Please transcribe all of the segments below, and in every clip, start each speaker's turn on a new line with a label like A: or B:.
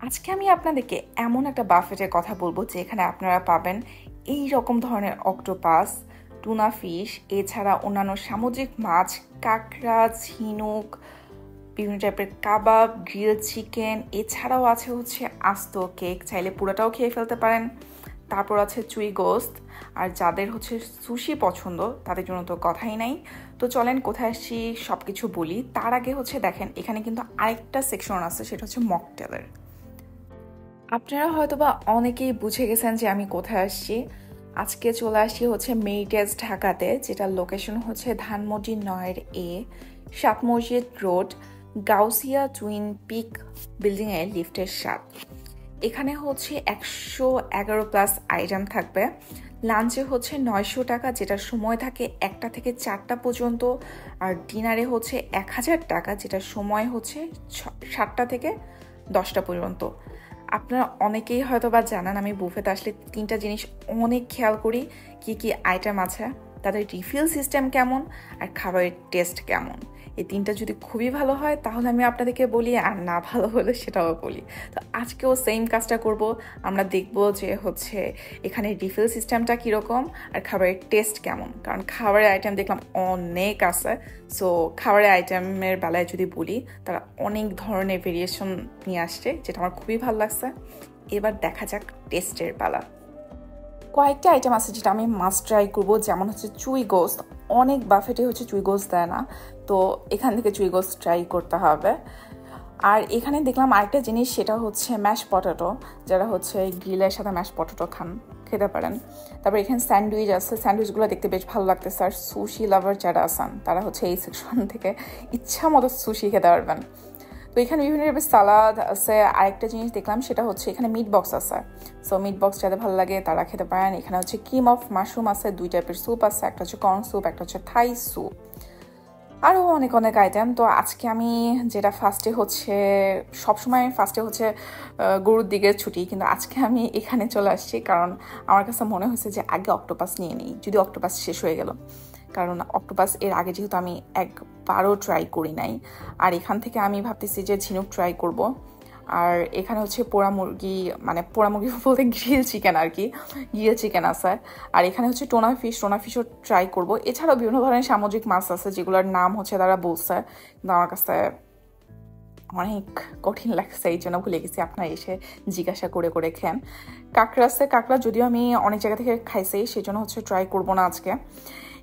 A: আজকে আমি আপনাদেরকে এমন একটা বাফেটের কথা বলবো যেখানে আপনারা পাবেন এই রকম ধরনের অক্টোপাস, টুনা ফিশ, এছাড়া অন্যান্য সামুদ্রিক মাছ, কাঁকড়া, ঝিনুক, বিভিন্ন টাইপের কাবাব, গ্রিল চিকেন, এছাড়াও আছে হচ্ছে আস্ত কেক, চাইলে পুরোটাও খেয়ে ফেলতে পারেন। তারপর আছে চুই গোস্ত, আর যাদের হচ্ছে সুশি পছন্দ তাদের জন্য তো কথাই নাই। তো চলেন কোথায় আসছি সব কিছু বলি। তার আগে হচ্ছে দেখেন এখানে কিন্তু আরেকটা সেকশন আছে, সেটা হচ্ছে মকটেলের। আপনারা হয়তোবা অনেকেই বুঝে গেছেন যে আমি কোথায় আসছি। আজকে চলে আসছি হচ্ছে মেরিটেজ ঢাকাতে, যেটার লোকেশন হচ্ছে ধানমন্ডি 9-এ 7 মসজিদ রোড, গাউসিয়া টুইন পিক বিল্ডিংয়ের লিফটের 7। এখানে হচ্ছে 111+ আইটেম থাকবে। লাঞ্চে হচ্ছে 900 টাকা, যেটার সময় থাকে 1টা থেকে 4টা পর্যন্ত। আর ডিনারে হচ্ছে 1000 টাকা, যেটার সময় হচ্ছে 7টা থেকে 10টা পর্যন্ত। আপনারা অনেকেই হয়তো বা জানান আমি বুফেতে আসলে 3টা জিনিস অনেক খেয়াল করি, কি কি আইটেম আছে, তাদের রিফিল সিস্টেম কেমন, আর খাবারের টেস্ট কেমন। এই 3টা যদি খুবই ভালো হয় তাহলে আমি আপনাদেরকে বলি, আর না ভালো হলে সেটাও বলি। তো আজকেও সেম কাজটা করব। আমরা দেখব যে হচ্ছে এখানে রিফিল সিস্টেমটা কীরকম আর খাবারের টেস্ট কেমন, কারণ খাবারের আইটেম দেখলাম অনেক আছে। সো খাবারের আইটেমের বেলায় যদি বলি, তারা অনেক ধরনের ভেরিয়েশন নিয়ে আসছে, যেটা আমার খুবই ভালো লাগছে। এবার দেখা যাক টেস্টের বেলা। কয়েকটা আইটেম আছে যেটা আমি মাস্ট ট্রাই করবো, যেমন হচ্ছে চুই গোস্ত। অনেক বাফেটে হচ্ছে চুই গোস্ত দেয় না, তো এখান থেকে চুই গোস্ত ট্রাই করতে হবে। আর এখানে দেখলাম আরেকটা জিনিস, সেটা হচ্ছে ম্যাশ পটেটো, যারা হচ্ছে গ্রিলের সাথে ম্যাশ পটেটো খান খেতে পারেন। তারপর এখানে স্যান্ডউইচ আছে, স্যান্ডউইচগুলো দেখতে বেশ ভালো লাগতেছে। আর সুশি লাভার যারা আছেন তারা হচ্ছে এই সেকশন থেকে ইচ্ছা মতো সুশি খেতে পারবেন। তো এখানে বিভিন্ন টাইপের সালাদ আছে। আরেকটা জিনিস দেখলাম, সেটা হচ্ছে এখানে মিট বক্স আছে। সো মিট বক্স যাদের ভালো লাগে তারা খেতে পারেন। এখানে হচ্ছে ক্রিম অফ মাশরুম আছে, 2 টাইপের স্যুপ আছে, একটা হচ্ছে কর্ন স্যুপ, একটা হচ্ছে থাই স্যুপ, আরও অনেক অনেক আইটেম। তো আজকে আমি যেটা ফার্স্টে হচ্ছে, সবসময় আমি ফার্স্টে হচ্ছে গরুর দিকে ছুটি, কিন্তু আজকে আমি এখানে চলে আসছি কারণ আমার কাছে মনে হয়েছে যে আগে অক্টোপাস নিয়ে নিই, যদি অক্টোপাস শেষ হয়ে গেল। কারণ অক্টোপাস এর আগে যেহেতু আমি একবারও ট্রাই করি নাই। আর এখান থেকে আমি ভাবতেছি যে ঝিনুক ট্রাই করব। আর এখানে হচ্ছে পোড়া মুরগি, মানে পোড়া মুরগি বলতে গ্রিল চিকেন আর কি, গ্রিল চিকেন আছে। আর এখানে হচ্ছে টোনা ফিশও ট্রাই করব। এছাড়াও বিভিন্ন ধরনের সামুদ্রিক মাছ আছে যেগুলোর নাম হচ্ছে তারা বলছে, কিন্তু আমার কাছে অনেক কঠিন লাগছে, এই জন্য ভুলে গেছি। আপনারা এসে জিজ্ঞাসা করে করে খেন। কাঁকড়া আছে, কাঁকড়া যদিও আমি অনেক জায়গা থেকে খাইছি, সেই জন্য হচ্ছে ট্রাই করবো না আজকে।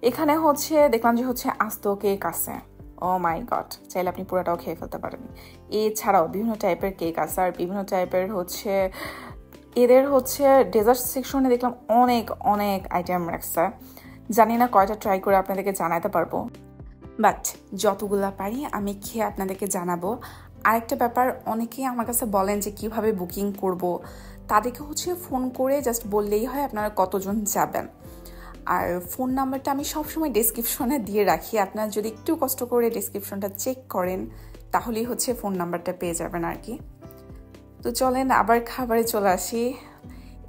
A: এখানে হচ্ছে দেখলাম যে হচ্ছে আস্ত কেক আছে। ও মাই গড, চাইলে আপনি পুরোটাও খেয়ে ফেলতে পারেন। এছাড়াও বিভিন্ন টাইপের কেক আছে, আর বিভিন্ন টাইপের হচ্ছে এদের হচ্ছে ডেজার্ট সেকশনে দেখলাম অনেক অনেক আইটেম রাখছে। জানি না কয়টা ট্রাই করে আপনাদেরকে জানাতে পারবো, বাট যতগুলা পারি আমি খেয়ে আপনাদেরকে জানাবো। আরেকটা ব্যাপার, অনেকেই আমার কাছে বলেন যে কিভাবে বুকিং করব। তাদেরকে হচ্ছে ফোন করে জাস্ট বললেই হয় আপনারা কতজন যাবেন। আর ফোন নাম্বারটা আমি সবসময় ডেসক্রিপশনে দিয়ে রাখি, আপনারা যদি একটু কষ্ট করে ডেসক্রিপশনটা চেক করেন তাহলেই হচ্ছে ফোন নাম্বারটা পেয়ে যাবেন আর কি। তো চলেন আবার খাবারে চলে আসি।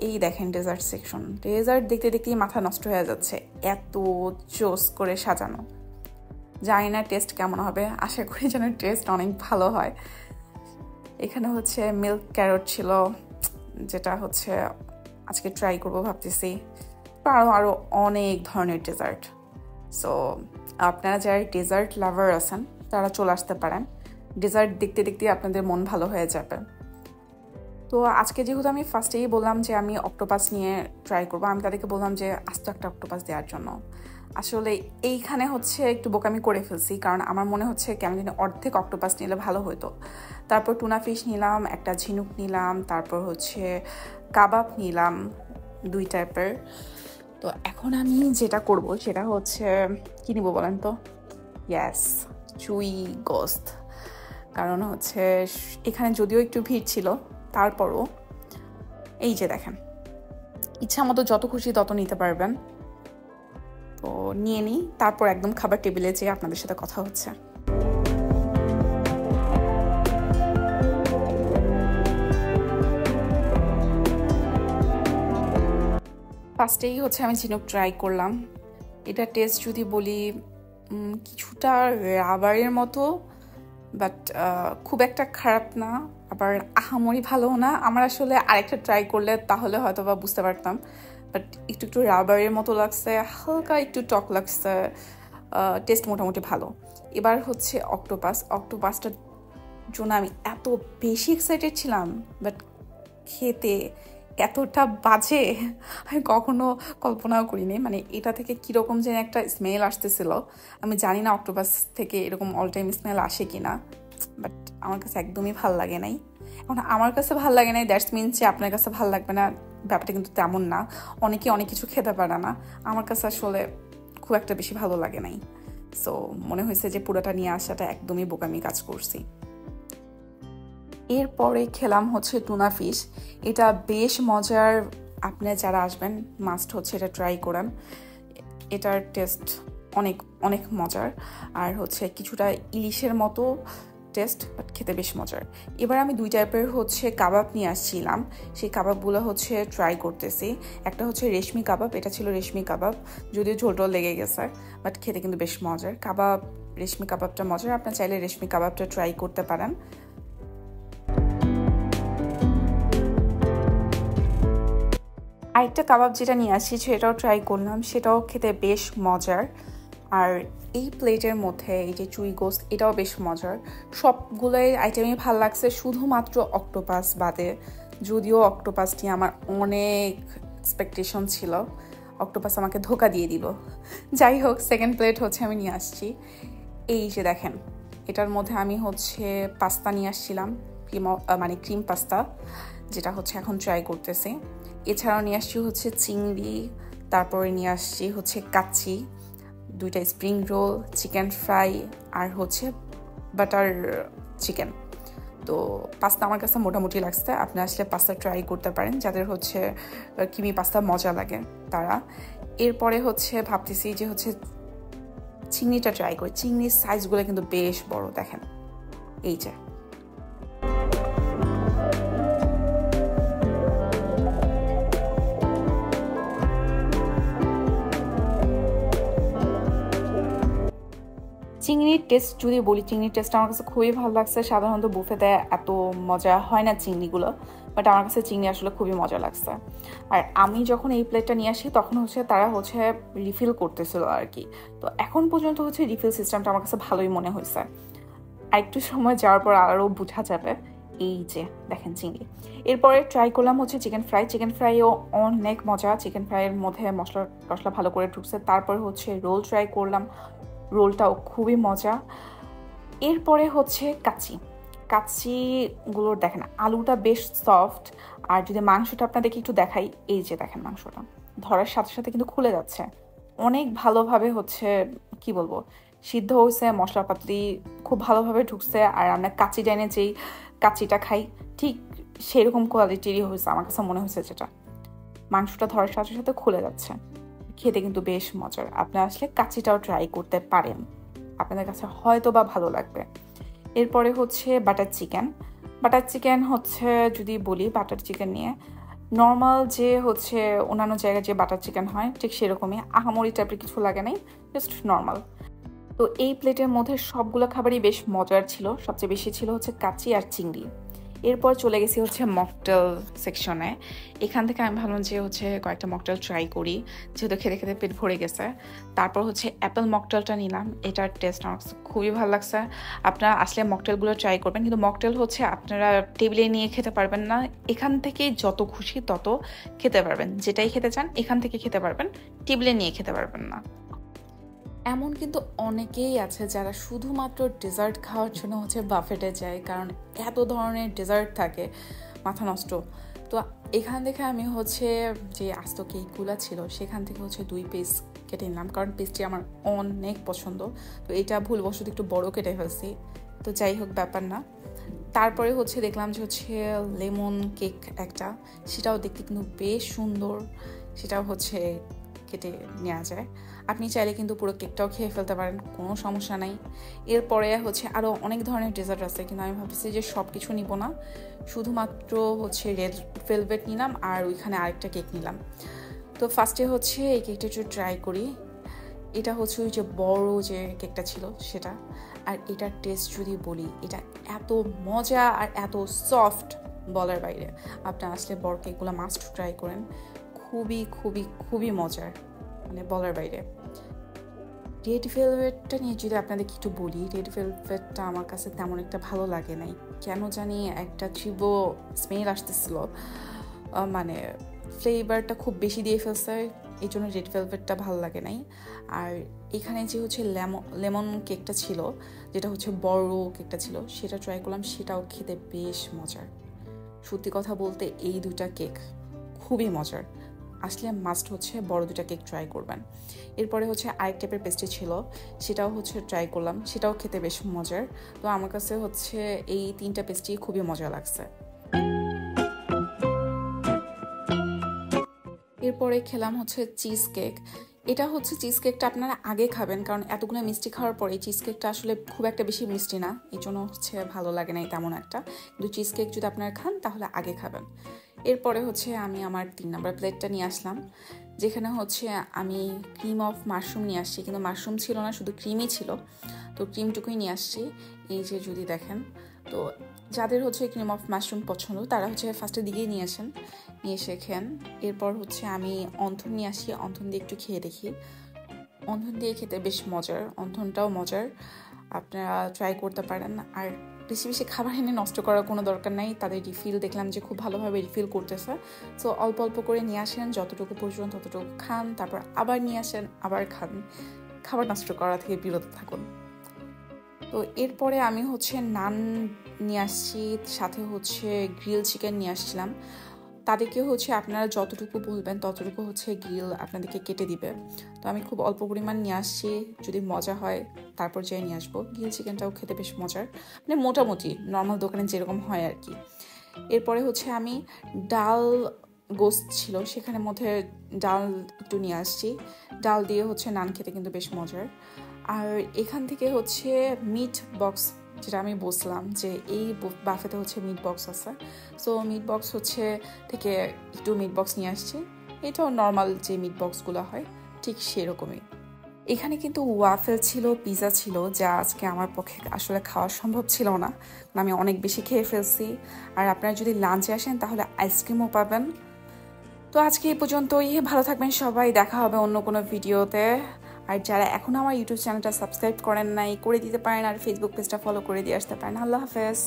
A: এই দেখেন ডেজার্ট সেকশন, ডেজার্ট দেখতে দেখতেই মাথা নষ্ট হয়ে যাচ্ছে, এত জোস করে সাজানো। জানি না টেস্ট কেমন হবে, আশা করি যেন টেস্ট অনেক ভালো হয়। এখানে হচ্ছে মিল্ক ক্যারট ছিল, যেটা হচ্ছে আজকে ট্রাই করবো ভাবতেছি। আরও অনেক ধরনের ডেজার্ট। সো আপনারা যারা ডেজার্ট লাভার আছেন তারা চলে আসতে পারেন, ডেজার্ট দেখতে দেখতে আপনাদের মন ভালো হয়ে যাবে। তো আজকে যেহেতু আমি ফার্স্টেই বললাম যে আমি অক্টোপাস নিয়ে ট্রাই করবো, আমি তাদেরকে বললাম যে আস্ত একটা অক্টোপাস দেওয়ার জন্য। আসলে এইখানে হচ্ছে একটু বোকামি করে ফেলছি, কারণ আমার মনে হচ্ছে কেমন যেন অর্ধেক অক্টোপাস নিলে ভালো হতো। তারপর টুনা ফিশ নিলাম, একটা ঝিনুক নিলাম, তারপর হচ্ছে কাবাব নিলাম 2 টাইপের। তো এখন আমি যেটা করব সেটা হচ্ছে কী নিব বলেন তো? ইয়াস, চুই গোস্ত। কারণ হচ্ছে এখানে যদিও একটু ভিড় ছিল, তারপরও এই যে দেখেন, ইচ্ছা মতো যত খুশি তত নিতে পারবেন। তো নিয়ে নিই, তারপর একদম খাবার টেবিলে যেয়ে আপনাদের সাথে কথা হচ্ছে। ফার্স্টেই হচ্ছে আমি ঝিনুক ট্রাই করলাম। এটা টেস্ট যদি বলি, কিছুটা রাবারের মতো, বাট খুব একটা খারাপ না, আবার আহামরি ভালোও না। আমার আসলে আরেকটা ট্রাই করলে তাহলে হয়তো বা বুঝতে পারতাম, বাট একটু একটু রাবারের মতো লাগছে, হালকা একটু টক লাগছে, টেস্ট মোটামুটি ভালো। এবার হচ্ছে অক্টোপাসটার জন্য আমি এত বেশি এক্সাইটেড ছিলাম, বাট খেতে এতটা বাজে আমি কখনো কল্পনাও করিনি। মানে এটা থেকে কীরকম যেন একটা স্মেল আসতেছিল। আমি জানি না অক্টোপাস থেকে এরকম অল টাইম স্মেল আসে কিনা, বাট আমার কাছে একদমই ভাল লাগে নাই। এখন আমার কাছে ভাল লাগে নাই দ্যাটস মিনস যে আপনার কাছে ভাল লাগবে না, ব্যাপারটা কিন্তু তেমন না। অনেকে অনেক কিছু খেতে পারে না, আমার কাছে আসলে খুব একটা বেশি ভালো লাগে নাই। সো মনে হয়েছে যে পুরোটা নিয়ে আসাটা একদমই বোকামি কাজ করছি। এরপরে খেলাম হচ্ছে টুনা ফিশ। এটা বেশ মজার, আপনারা যারা আসবেন মাস্ট হচ্ছে এটা ট্রাই করেন। এটার টেস্ট অনেক অনেক মজার, আর হচ্ছে কিছুটা ইলিশের মতো টেস্ট, বাট খেতে বেশ মজার। এবার আমি 2 টাইপের হচ্ছে কাবাব নিয়ে আসছিলাম, সেই কাবাবগুলো হচ্ছে ট্রাই করতেছি। একটা হচ্ছে রেশমি কাবাব, এটা ছিল রেশমি কাবাব, যদিও ঝোলটোল লেগে গেছে, বাট খেতে কিন্তু বেশ মজার। রেশমি কাবাবটা মজার, আপনার চাইলে রেশমি কাবাবটা ট্রাই করতে পারেন। আরেকটা কাবাব যেটা নিয়ে আসছি সেটাও ট্রাই করলাম, সেটাও খেতে বেশ মজার। আর এই প্লেটের মধ্যে এই যে চুই গোস্ত, এটাও বেশ মজার। সবগুলোই আইটেমই ভালো লাগছে, শুধুমাত্র অক্টোপাস বাদে। যদিও অক্টোপাসটি আমার অনেক এক্সপেকটেশন ছিল, অক্টোপাস আমাকে ধোকা দিয়ে দিল। যাই হোক, সেকেন্ড প্লেট হচ্ছে আমি নিয়ে আসছি। এই যে দেখেন, এটার মধ্যে আমি হচ্ছে পাস্তা নিয়ে আসছিলাম, ক্রিম পাস্তা, যেটা হচ্ছে এখন ট্রাই করতেছি। এছাড়াও নিয়ে আসছি হচ্ছে চিংড়ি, তারপরে নিয়ে আসছি হচ্ছে কাচ্চি, 2টা স্প্রিং রোল, চিকেন ফ্রাই, আর হচ্ছে বাটার চিকেন। তো পাস্তা আমার কাছে মোটামুটি লাগছে, আপনি আসলে পাস্তা ট্রাই করতে পারেন যাদের হচ্ছে ক্রিমি পাস্তা মজা লাগে তারা। এরপরে হচ্ছে ভাবতেছি যে হচ্ছে চিংড়িটা ট্রাই করি। চিংড়ির সাইজগুলো কিন্তু বেশ বড়, দেখেন এই যে। চিংড়ির টেস্ট যদি বলি, চিংড়ির টেস্ট আমার কাছে খুবই ভালো লাগছে। সাধারণত বুফেতে এত মজা হয় না চিংড়িগুলো, বাট আমার কাছে চিংড়ি আসলে খুবই মজা লাগছে। আর আমি যখন এই প্লেটটা নিয়ে আসি তখন হচ্ছে তারা হচ্ছে রিফিল করতেছিল আর কি। তো এখন পর্যন্ত হচ্ছে রিফিল সিস্টেমটা আমার কাছে ভালোই মনে হয়েছে। আর একটু সময় যাওয়ার পর আরও বোঝা যাবে। এই যে দেখেন চিংড়ি। এরপরে ট্রাই করলাম হচ্ছে চিকেন ফ্রাই। চিকেন ফ্রাইও অনেক মজা, চিকেন ফ্রাইয়ের মধ্যে মশলা ভালো করে ঢুকছে। তারপরে হচ্ছে রোল ট্রাই করলাম, রোলটাও খুবই মজা। এরপরে হচ্ছে কাচ্চিগুলোর দেখেন আলুটা বেশ সফট। আর যদি মাংসটা আপনাদেরকে একটু দেখাই, এই যে দেখেন মাংসটা ধরার সাথে সাথে কিন্তু খুলে যাচ্ছে। অনেক ভালোভাবে হচ্ছে কি বলবো সিদ্ধ হয়েছে, মশলাপাতি খুব ভালোভাবে ঢুকছে। আর আমরা কাচ্চি ডাইনে যেই কাচ্চিটা খাই ঠিক সেরকম কোয়ালিটিরই হয়েছে আমার কাছে মনে হয়েছে, যেটা মাংসটা ধরার সাথে সাথে খুলে যাচ্ছে। খেতে কিন্তু বেশ মজার, আপনারা আসলে কাচ্চিটাও ট্রাই করতে পারেন, আপনাদের কাছে হয়তো বা ভালো লাগবে। এরপরে হচ্ছে বাটার চিকেন হচ্ছে যদি বলি বাটার চিকেন নিয়ে, নর্মাল যে হচ্ছে অন্যান্য জায়গায় যে বাটার চিকেন হয় ঠিক সেরকমই, আহামরি টাইপের কিছু লাগে নাই, জাস্ট নর্মাল। তো এই প্লেটের মধ্যে সবগুলো খাবারই বেশ মজার ছিল, সবচেয়ে বেশি ছিল হচ্ছে কাচ্চি আর চিংড়ি। এরপর চলে গেছি হচ্ছে মকটেল সেকশনে। এখান থেকে আমি ভাবলাম যে হচ্ছে কয়েকটা মকটেল ট্রাই করি, যেহেতু খেতে খেতে পেট ভরে গেছে। তারপর হচ্ছে অ্যাপেল মকটেলটা নিলাম, এটার টেস্ট আমার খুবই ভালো লাগছে। আপনারা আসলে মকটেলগুলো ট্রাই করবেন, কিন্তু মকটেল হচ্ছে আপনারা টেবিলে নিয়ে খেতে পারবেন না, এখান থেকেই যত খুশি তত খেতে পারবেন, যেটাই খেতে চান এখান থেকে খেতে পারবেন, টেবিলে নিয়ে খেতে পারবেন না। এমন কিন্তু অনেকেই আছে যারা শুধুমাত্র ডেজার্ট খাওয়ার জন্য হচ্ছে বাফেটে যায়, কারণ এত ধরনের ডেজার্ট থাকে মাথা নষ্ট। তো এখান থেকে আমি হচ্ছে যে আস্ত কেকগুলো ছিল সেখান থেকে হচ্ছে 2 পিস কেটে নিলাম, কারণ পিসটি আমার অনেক পছন্দ। তো এটা ভুলবশত একটু বড় কেটে ফেলছি, তো যাই হোক ব্যাপার না। তারপরে হচ্ছে দেখলাম যে হচ্ছে লেমন কেক একটা, সেটাও দেখতে কিন্তু বেশ সুন্দর, সেটাও হচ্ছে কেটে নেওয়া যায়। আপনি চাইলে কিন্তু পুরো কেকটাও খেয়ে ফেলতে পারেন, কোনো সমস্যা নাই। এরপরে হচ্ছে আরও অনেক ধরনের ডেজার্ট আছে, কিন্তু আমি ভাবছি যে সব কিছু নিব না, শুধুমাত্র হচ্ছে রেড ভেলভেট নিলাম আর ওইখানে আরেকটা কেক নিলাম। তো ফার্স্টে হচ্ছে এই কেকটা একটু ট্রাই করি। এটা হচ্ছে ওই যে বড় যে কেকটা ছিল সেটা, আর এটার টেস্ট যদি বলি, এটা এত মজা আর এত সফট বলার বাইরে। আপনার আসলে বড় কেকগুলো মাস্ট ট্রাই করেন, খুবই খুবই খুবই মজার, মানে বলার বাইরে। রেড ভেলভেটটা নিয়ে যদি আপনাদের একটু বলি, রেড ভেলভেটটা আমার কাছে তেমন একটা ভালো লাগে নাই, কেন জানি একটা তীব্র স্মেল আসতেছিল, মানে ফ্লেভারটা খুব বেশি দিয়ে ফেলছে, এই জন্য রেড ভেলভেটটা ভালো লাগে নাই। আর এখানে যে হচ্ছে লেমন কেকটা ছিল, যেটা হচ্ছে বড় কেকটা ছিল, সেটা ট্রাই করলাম, সেটাও খেতে বেশ মজার। সত্যি কথা বলতে এই দুইটা কেক খুবই মজার, আসলে মাস্ট হচ্ছে বড় দুইটা কেক ট্রাই করবেন। এরপরে হচ্ছে আরেক টাইপের পেস্ট্রি ছিল, সেটাও হচ্ছে ট্রাই করলাম, সেটাও খেতে বেশ মজার। তো আমার কাছে হচ্ছে এই 3টা পেস্ট্রি খুবই মজা লাগছে। এরপরে খেলাম হচ্ছে চিজ কেক। এটা হচ্ছে চিজ কেকটা আপনারা আগে খাবেন, কারণ এতগুলো মিষ্টি খাওয়ার পরে চিজ কেকটা আসলে খুব একটা বেশি মিষ্টি না, এই জন্য হচ্ছে ভালো লাগে না তেমন একটা। কিন্তু চিজ কেক যদি আপনারা খান তাহলে আগে খাবেন। এরপরে হচ্ছে আমি আমার 3 নম্বর প্লেটটা নিয়ে আসলাম, যেখানে হচ্ছে আমি ক্রিম অফ মাশরুম নিয়ে আসছি, কিন্তু মাশরুম ছিল না, শুধু ক্রিমই ছিল। তো ক্রিমটুকুই নিয়ে আসছি, এই যে যদি দেখেন। তো যাদের হচ্ছে ক্রিম অফ মাশরুম পছন্দ তারা হচ্ছে ফার্স্টের দিকেই নিয়ে আসেন, নিয়ে এসে খেন। এরপর হচ্ছে আমি অন্থন নিয়ে আসি, অন্থন দিয়ে একটু খেয়ে দেখি। অন্থন দিয়ে খেতে বেশ মজার, অন্থনটাও মজার, আপনারা ট্রাই করতে পারেন। আর বেশি বেশি খাবার এনে নষ্ট করার কোনো দরকার নাই, তাদের রিফিল দেখলাম যে খুব ভালোভাবে রিফিল করতেছে। সো অল্প অল্প করে নিয়ে আসেন, যতটুকু প্রয়োজন ততটুকু খান, তারপর আবার নিয়ে আসেন, আবার খান। খাবার নষ্ট করা থেকে বিরত থাকুন। তো এরপরে আমি হচ্ছে নান নিয়ে আসছি, সাথে হচ্ছে গ্রিল চিকেন নিয়ে আসছিলাম। তাদেরকে হচ্ছে আপনারা যতটুকু বলবেন ততটুকু হচ্ছে গ্রিল আপনাদেরকে কেটে দিবে। তো আমি খুব অল্প পরিমাণ নিয়ে আসছি, যদি মজা হয় তারপর যেয়ে নিয়ে আসবো। গ্রিল চিকেনটাও খেতে বেশ মজার, মানে মোটামুটি নর্মাল দোকানে যেরকম হয় আর কি। এরপরে হচ্ছে আমি ডাল গোস্ত ছিল, সেখানের মধ্যে ডাল একটু নিয়ে আসছি, ডাল দিয়ে হচ্ছে নান খেতে কিন্তু বেশ মজার। আর এখান থেকে হচ্ছে মিট বক্স, যেটা আমি বলছিলাম যে এই বাফেতে হচ্ছে মিট বক্স আছে, সো মিট বক্স হচ্ছে থেকে একটু মিট বক্স নিয়ে আসছি। এটাও নর্মাল যে মিট বক্সগুলো হয় ঠিক সেরকমই। এখানে কিন্তু ওয়াফেল ছিল, পিৎজা ছিল, যা আজকে আমার পক্ষে আসলে খাওয়া সম্ভব ছিল না, কারণ আমি অনেক বেশি খেয়ে ফেলছি। আর আপনারা যদি লাঞ্চে আসেন তাহলে আইসক্রিমও পাবেন। তো আজকে এই পর্যন্তই, ভালো থাকবেন সবাই, দেখা হবে অন্য কোনো ভিডিওতে। আর যারা এখন আমার ইউটিউব চ্যানেলটা সাবস্ক্রাইব করেন নাই, করে দিতে পারেন, আর ফেসবুক পেজটা ফলো করে দিয়ে আসতে পারেন। আল্লাহ হাফেজ।